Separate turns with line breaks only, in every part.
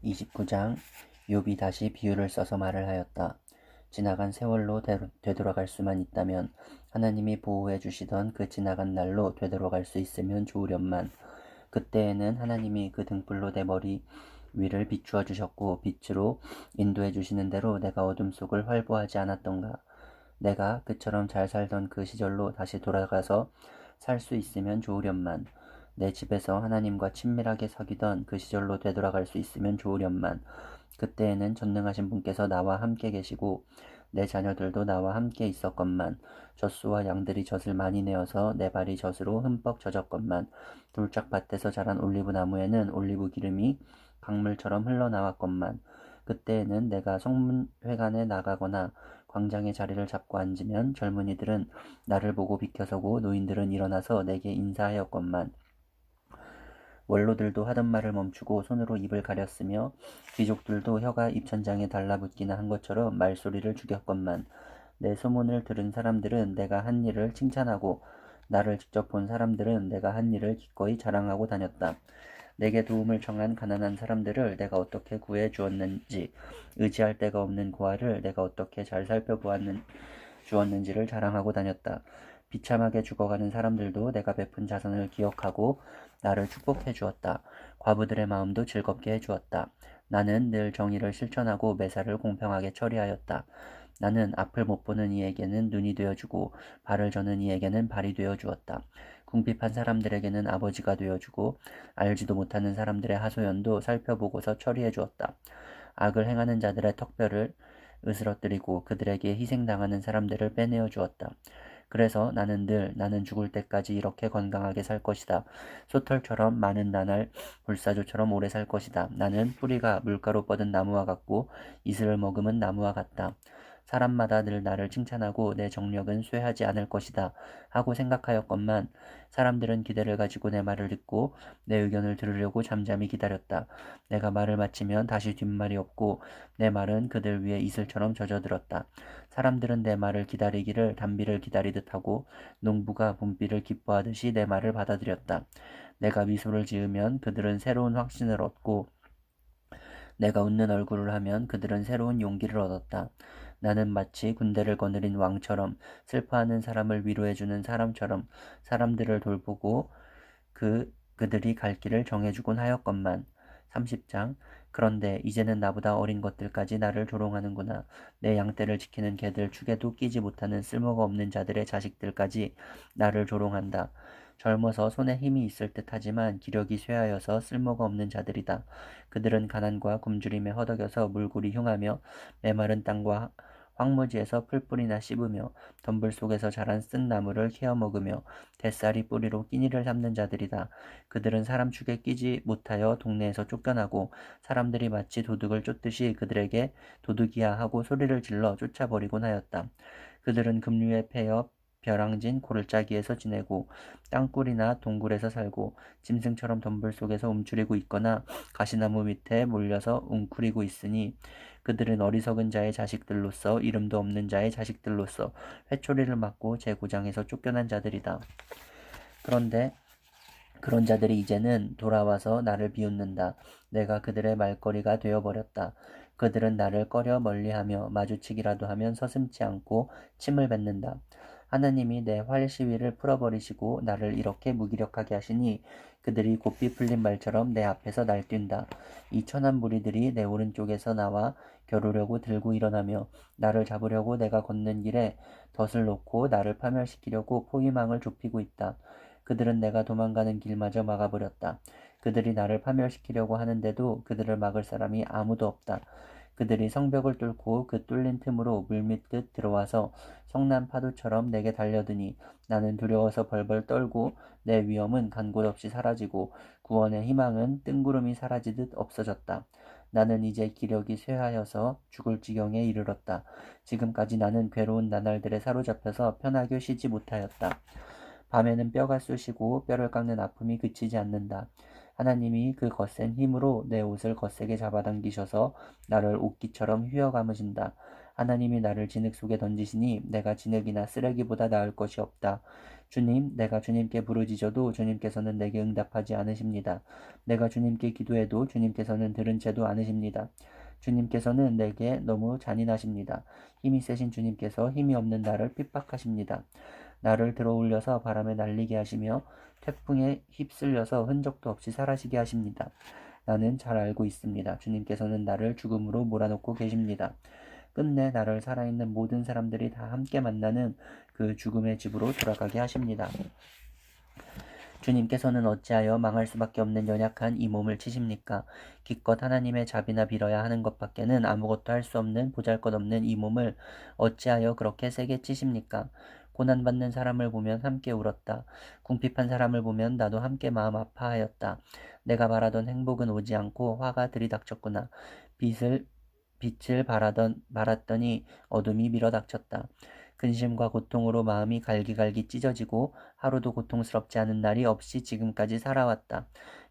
29장. 욥이 다시 비유를 써서 말을 하였다. 지나간 세월로 되돌아갈 수만 있다면, 하나님이 보호해 주시던 그 지나간 날로 되돌아갈 수 있으면 좋으련만. 그때에는 하나님이 그 등불로 내 머리 위를 비추어 주셨고, 빛으로 인도해 주시는 대로 내가 어둠 속을 활보하지 않았던가. 내가 그처럼 잘 살던 그 시절로 다시 돌아가서 살 수 있으면 좋으련만. 내 집에서 하나님과 친밀하게 사귀던 그 시절로 되돌아갈 수 있으면 좋으련만. 그때에는 전능하신 분께서 나와 함께 계시고 내 자녀들도 나와 함께 있었건만. 젖소와 양들이 젖을 많이 내어서 내 발이 젖으로 흠뻑 젖었건만. 돌짝밭에서 자란 올리브 나무에는 올리브 기름이 강물처럼 흘러나왔건만. 그때에는 내가 성문회관에 나가거나 광장에 자리를 잡고 앉으면 젊은이들은 나를 보고 비켜서고 노인들은 일어나서 내게 인사하였건만. 원로들도 하던 말을 멈추고 손으로 입을 가렸으며 귀족들도 혀가 입천장에 달라붙기나 한 것처럼 말소리를 죽였건만. 내 소문을 들은 사람들은 내가 한 일을 칭찬하고 나를 직접 본 사람들은 내가 한 일을 기꺼이 자랑하고 다녔다. 내게 도움을 청한 가난한 사람들을 내가 어떻게 구해 주었는지, 의지할 데가 없는 고아를 내가 어떻게 잘 주었는지를 자랑하고 다녔다. 비참하게 죽어가는 사람들도 내가 베푼 자선을 기억하고 나를 축복해 주었다. 과부들의 마음도 즐겁게 해주었다. 나는 늘 정의를 실천하고 매사를 공평하게 처리하였다. 나는 앞을 못 보는 이에게는 눈이 되어주고 발을 저는 이에게는 발이 되어주었다. 궁핍한 사람들에게는 아버지가 되어주고 알지도 못하는 사람들의 하소연도 살펴보고서 처리해 주었다. 악을 행하는 자들의 턱뼈를 으스러뜨리고 그들에게 희생당하는 사람들을 빼내어 주었다. 그래서 나는 죽을 때까지 이렇게 건강하게 살 것이다. 소털처럼 많은 나날, 불사조처럼 오래 살 것이다. 나는 뿌리가 물가로 뻗은 나무와 같고 이슬을 머금은 나무와 같다. 사람마다 늘 나를 칭찬하고 내 정력은 쇠하지 않을 것이다 하고 생각하였건만, 사람들은 기대를 가지고 내 말을 듣고 내 의견을 들으려고 잠잠히 기다렸다. 내가 말을 마치면 다시 뒷말이 없고 내 말은 그들 위에 이슬처럼 젖어들었다. 사람들은 내 말을 기다리기를 단비를 기다리듯 하고 농부가 봄비를 기뻐하듯이 내 말을 받아들였다. 내가 미소를 지으면 그들은 새로운 확신을 얻고 내가 웃는 얼굴을 하면 그들은 새로운 용기를 얻었다. 나는 마치 군대를 거느린 왕처럼, 슬퍼하는 사람을 위로해주는 사람처럼 사람들을 돌보고 그들이 갈 길을 정해주곤 하였건만. 30장. 그런데 이제는 나보다 어린 것들까지 나를 조롱하는구나. 내 양떼를 지키는 개들 축에도 끼지 못하는 쓸모가 없는 자들의 자식들까지 나를 조롱한다. 젊어서 손에 힘이 있을 듯하지만 기력이 쇠하여서 쓸모가 없는 자들이다. 그들은 가난과 굶주림에 허덕여서 물골이 흉하며 메마른 땅과 황무지에서 풀뿌리나 씹으며 덤불 속에서 자란 쓴 나무를 캐어 먹으며 뱃살이 뿌리로 끼니를 삼는 자들이다. 그들은 사람 축에 끼지 못하여 동네에서 쫓겨나고 사람들이 마치 도둑을 쫓듯이 그들에게 도둑이야 하고 소리를 질러 쫓아버리곤 하였다. 그들은 급류에 패여 벼랑진 고를짜기에서 지내고 땅굴이나 동굴에서 살고 짐승처럼 덤불 속에서 움츠리고 있거나 가시나무 밑에 몰려서 웅크리고 있으니 그들은 어리석은 자의 자식들로서 이름도 없는 자의 자식들로서 회초리를 맞고 제구장에서 쫓겨난 자들이다. 그런데 그런 자들이 이제는 돌아와서 나를 비웃는다. 내가 그들의 말거리가 되어버렸다. 그들은 나를 꺼려 멀리하며 마주치기라도 하면 서슴지 않고 침을 뱉는다. 하나님이 내 활 시위를 풀어버리시고 나를 이렇게 무기력하게 하시니 그들이 곱비 풀린 말처럼 내 앞에서 날뛴다. 이 천한 무리들이 내 오른쪽에서 나와 겨루려고 들고 일어나며 나를 잡으려고 내가 걷는 길에 덫을 놓고 나를 파멸시키려고 포위망을 좁히고 있다. 그들은 내가 도망가는 길마저 막아버렸다. 그들이 나를 파멸시키려고 하는데도 그들을 막을 사람이 아무도 없다. 그들이 성벽을 뚫고 그 뚫린 틈으로 물밑 들어와서 성난 파도처럼 내게 달려드니 나는 두려워서 벌벌 떨고 내 위험은 간 곳 없이 사라지고 구원의 희망은 뜬구름이 사라지듯 없어졌다. 나는 이제 기력이 쇠하여서 죽을 지경에 이르렀다. 지금까지 나는 괴로운 나날들에 사로잡혀서 편하게 쉬지 못하였다. 밤에는 뼈가 쑤시고 뼈를 깎는 아픔이 그치지 않는다. 하나님이 그 거센 힘으로 내 옷을 거세게 잡아당기셔서 나를 옷깃처럼 휘어 감으신다. 하나님이 나를 진흙 속에 던지시니 내가 진흙이나 쓰레기보다 나을 것이 없다. 주님, 내가 주님께 부르짖어도 주님께서는 내게 응답하지 않으십니다. 내가 주님께 기도해도 주님께서는 들은 채도 않으십니다. 주님께서는 내게 너무 잔인하십니다. 힘이 세신 주님께서 힘이 없는 나를 핍박하십니다. 나를 들어올려서 바람에 날리게 하시며 태풍에 휩쓸려서 흔적도 없이 사라지게 하십니다. 나는 잘 알고 있습니다. 주님께서는 나를 죽음으로 몰아넣고 계십니다. 끝내 나를 살아있는 모든 사람들이 다 함께 만나는 그 죽음의 집으로 돌아가게 하십니다. 주님께서는 어찌하여 망할 수밖에 없는 연약한 이 몸을 치십니까? 기껏 하나님의 자비나 빌어야 하는 것밖에는 아무것도 할 수 없는 보잘것없는 이 몸을 어찌하여 그렇게 세게 치십니까? 고난받는 사람을 보면 함께 울었다. 궁핍한 사람을 보면 나도 함께 마음 아파하였다. 내가 바라던 행복은 오지 않고 화가 들이닥쳤구나. 빛을 바랐더니 어둠이 밀어닥쳤다. 근심과 고통으로 마음이 갈기갈기 찢어지고 하루도 고통스럽지 않은 날이 없이 지금까지 살아왔다.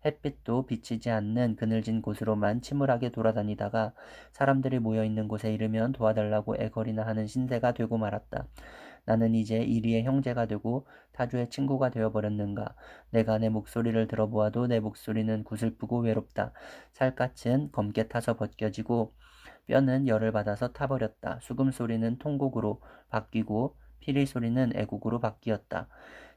햇빛도 비치지 않는 그늘진 곳으로만 침울하게 돌아다니다가 사람들이 모여있는 곳에 이르면 도와달라고 애걸이나 하는 신세가 되고 말았다. 나는 이제 이리의 형제가 되고 타주의 친구가 되어버렸는가. 내가 내 목소리를 들어보아도 내 목소리는 구슬프고 외롭다. 살갗은 검게 타서 벗겨지고 뼈는 열을 받아서 타버렸다. 수금소리는 통곡으로 바뀌고 피리 소리는 애곡으로 바뀌었다.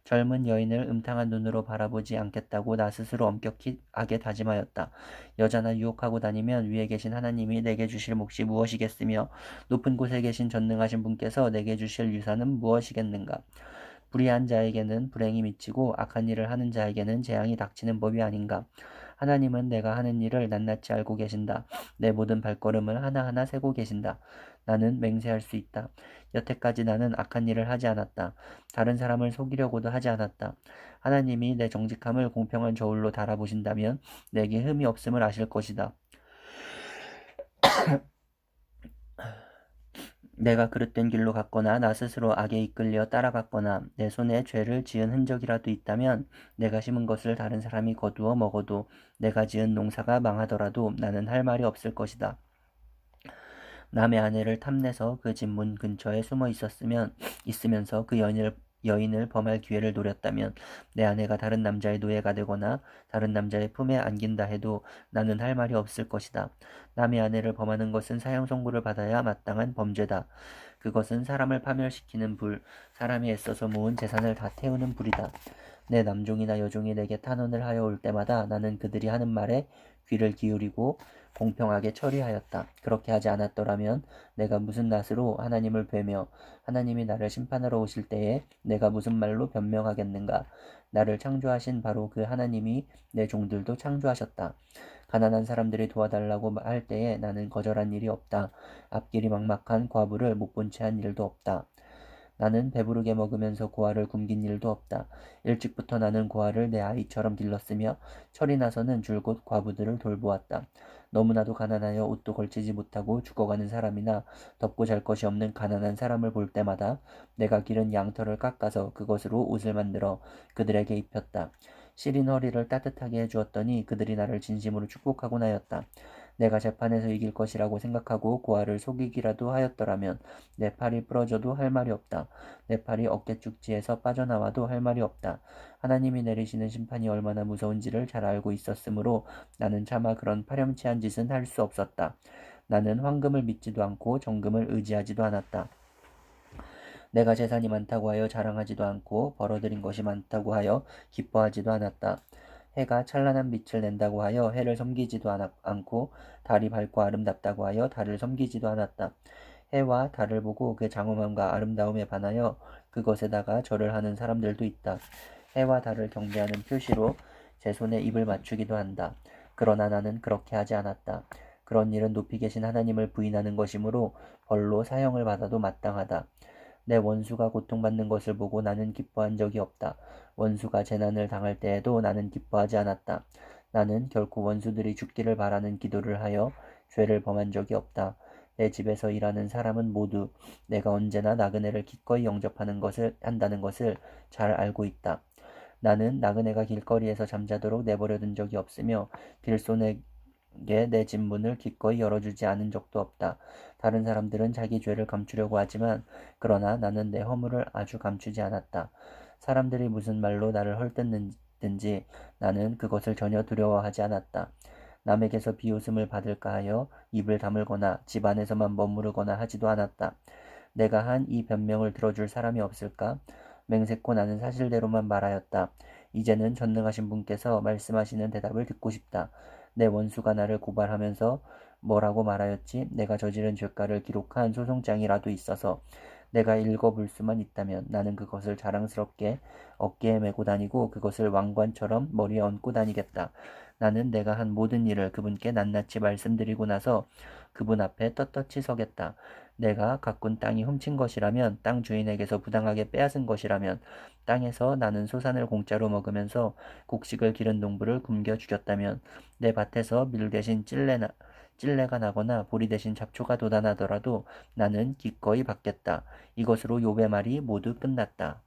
젊은 여인을 음탕한 눈으로 바라보지 않겠다고 나 스스로 엄격하게 다짐하였다. 여자나 유혹하고 다니면 위에 계신 하나님이 내게 주실 몫이 무엇이겠으며 높은 곳에 계신 전능하신 분께서 내게 주실 유산은 무엇이겠는가. 불의한 자에게는 불행이 미치고 악한 일을 하는 자에게는 재앙이 닥치는 법이 아닌가. 하나님은 내가 하는 일을 낱낱이 알고 계신다. 내 모든 발걸음을 하나하나 세고 계신다. 나는 맹세할 수 있다. 여태까지 나는 악한 일을 하지 않았다. 다른 사람을 속이려고도 하지 않았다. 하나님이 내 정직함을 공평한 저울로 달아보신다면 내게 흠이 없음을 아실 것이다. 내가 그릇된 길로 갔거나 나 스스로 악에 이끌려 따라갔거나 내 손에 죄를 지은 흔적이라도 있다면 내가 심은 것을 다른 사람이 거두어 먹어도 내가 지은 농사가 망하더라도 나는 할 말이 없을 것이다. 남의 아내를 탐내서 그 집 문 근처에 숨어 있으면서 그 여인을 범할 기회를 노렸다면 내 아내가 다른 남자의 노예가 되거나 다른 남자의 품에 안긴다 해도 나는 할 말이 없을 것이다. 남의 아내를 범하는 것은 사형 선고를 받아야 마땅한 범죄다. 그것은 사람을 파멸시키는 불, 사람이 애써서 모은 재산을 다 태우는 불이다. 내 남종이나 여종이 내게 탄원을 하여 올 때마다 나는 그들이 하는 말에 귀를 기울이고 공평하게 처리하였다. 그렇게 하지 않았더라면 내가 무슨 낯으로 하나님을 뵈며 하나님이 나를 심판하러 오실 때에 내가 무슨 말로 변명하겠는가. 나를 창조하신 바로 그 하나님이 내 종들도 창조하셨다. 가난한 사람들이 도와달라고 할 때에 나는 거절한 일이 없다. 앞길이 막막한 과부를 못 본 채 한 일도 없다. 나는 배부르게 먹으면서 고아를 굶긴 일도 없다. 일찍부터 나는 고아를 내 아이처럼 길렀으며 철이 나서는 줄곧 과부들을 돌보았다. 너무나도 가난하여 옷도 걸치지 못하고 죽어가는 사람이나 덮고 잘 것이 없는 가난한 사람을 볼 때마다 내가 기른 양털을 깎아서 그것으로 옷을 만들어 그들에게 입혔다. 시린 허리를 따뜻하게 해주었더니 그들이 나를 진심으로 축복하곤 하였다. 내가 재판에서 이길 것이라고 생각하고 고아를 속이기라도 하였더라면 내 팔이 부러져도 할 말이 없다. 내 팔이 어깨축지에서 빠져나와도 할 말이 없다. 하나님이 내리시는 심판이 얼마나 무서운지를 잘 알고 있었으므로 나는 차마 그런 파렴치한 짓은 할 수 없었다. 나는 황금을 믿지도 않고 정금을 의지하지도 않았다. 내가 재산이 많다고 하여 자랑하지도 않고 벌어들인 것이 많다고 하여 기뻐하지도 않았다. 해가 찬란한 빛을 낸다고 하여 해를 섬기지도 않고 달이 밝고 아름답다고 하여 달을 섬기지도 않았다. 해와 달을 보고 그 장엄함과 아름다움에 반하여 그것에다가 절을 하는 사람들도 있다. 해와 달을 경배하는 표시로 제 손에 입을 맞추기도 한다. 그러나 나는 그렇게 하지 않았다. 그런 일은 높이 계신 하나님을 부인하는 것이므로 벌로 사형을 받아도 마땅하다. 내 원수가 고통받는 것을 보고 나는 기뻐한 적이 없다. 원수가 재난을 당할 때에도 나는 기뻐하지 않았다. 나는 결코 원수들이 죽기를 바라는 기도를 하여 죄를 범한 적이 없다. 내 집에서 일하는 사람은 모두 내가 언제나 나그네를 기꺼이 한다는 것을 잘 알고 있다. 나는 나그네가 길거리에서 잠자도록 내버려둔 적이 없으며 빌손에게 내 집 문을 기꺼이 열어주지 않은 적도 없다. 다른 사람들은 자기 죄를 감추려고 하지만 그러나 나는 내 허물을 아주 감추지 않았다. 사람들이 무슨 말로 나를 헐뜯든지 나는 그것을 전혀 두려워하지 않았다. 남에게서 비웃음을 받을까 하여 입을 다물거나 집 안에서만 머무르거나 하지도 않았다. 내가 한 이 변명을 들어줄 사람이 없을까? 맹세코 나는 사실대로만 말하였다. 이제는 전능하신 분께서 말씀하시는 대답을 듣고 싶다. 내 원수가 나를 고발하면서 뭐라고 말하였지? 내가 저지른 죄가를 기록한 소송장이라도 있어서 내가 읽어볼 수만 있다면 나는 그것을 자랑스럽게 어깨에 메고 다니고 그것을 왕관처럼 머리에 얹고 다니겠다. 나는 내가 한 모든 일을 그분께 낱낱이 말씀드리고 나서 그분 앞에 떳떳이 서겠다. 내가 가꾼 땅이 훔친 것이라면, 땅 주인에게서 부당하게 빼앗은 것이라면, 땅에서 나는 소산을 공짜로 먹으면서 곡식을 기른 농부를 굶겨 죽였다면, 내 밭에서 밀 대신 찔레가 나거나 보리 대신 잡초가 돋아나더라도 나는 기꺼이 받겠다. 이것으로 욥의 말이 모두 끝났다.